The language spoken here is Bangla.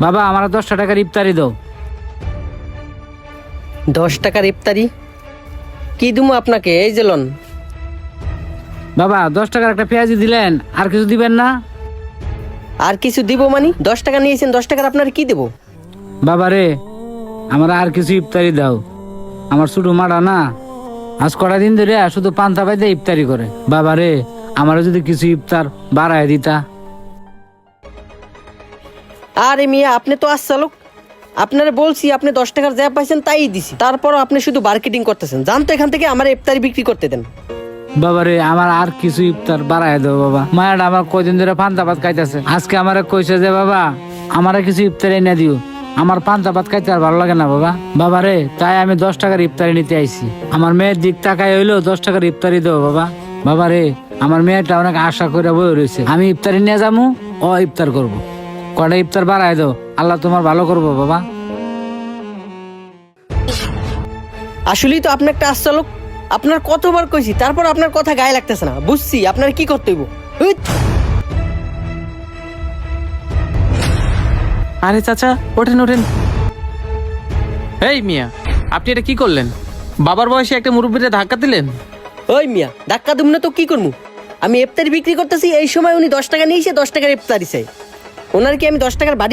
বাবা আমার 10টা টাকার ইফতারি দাও। 10 টাকার ইফতারি কি দিমু আপনাকে? এই যে লন। বাবা 10 টাকার একটা পেঁয়াজি দিলেন, আর কিছু দিবেন না? আর কিছু দিব মানে? 10 টাকা নিয়েছেন, 10 টাকার আপনার কি দেব? বাবা রে, আমার আর কিছু ইফতারি দাও। আমার ছোট মাটা না আজ কটা দিন ধরে শুধু পান্তা পাইতে ইফতারি করে। বাবা রে, আমার যদি কিছু ইফতার বাড়ায় দিতা। আরে মিয়া, আপনি তো আজ চালক। আপনারে বলছি আপনি 10 টাকার যা পাইছেন তাই দিছি, তারপরও আপনি শুধু মার্কেটিং করতেছেন। জান তো এখান থেকে আমার ইফতারি বিক্রি করতে দেন। বাবা রে, আমার আর কিছু ইফতার বাড়ায় দাও বাবা। মায়াটা আমার কয়দিন ধরে পান্তা ভাত খাইতেছে, আজকে আমারে কইছে যে বাবা আমারে কিছু ইফতারি এনে দিও। আমার পান্তা ভাত খাইতে আর ভালো লাগে না বাবা। বাবা রে, তাই আমি 10 টাকার ইফতারি নিতে আইছি। আমার মেয়ের দিক তাকাই হইলো 10 টাকার ইফতারি দাও বাবা। বাবা রে, আমার মেয়েটা অনেক আশা করে বই রয়েছে, আমি ইফতারি নিয়ে যাবো, ও ইফতার করব। কটা ইফতার বাড়ায় দাও, আল্লাহ তোমার ভালো করবো বাবা। আসলেই তো আপনি একটা আশ্চালক। আপনার কতবার কইছি, তারপর আপনার কথা গায়ে লাগতেছে না। বুঝছি আপনার কি করতে হইব। হুইট। আরে চাচা, ওঠেন ওঠেন। এই মিয়া, আপনি এটা কি করলেন? বাবার বয়সে একটা মুরব্বীরে ধাক্কা দিলেন। ওই মিয়া, ধাক্কা দিম না তো কি করবো? আমি ইফতারি বিক্রি করতেছি, এই সময় উনি 10 টাকা নিয়েছে, 10 টাকার ইফতারি চাই। ওনার কি আমি 10 টাকার বাড়ি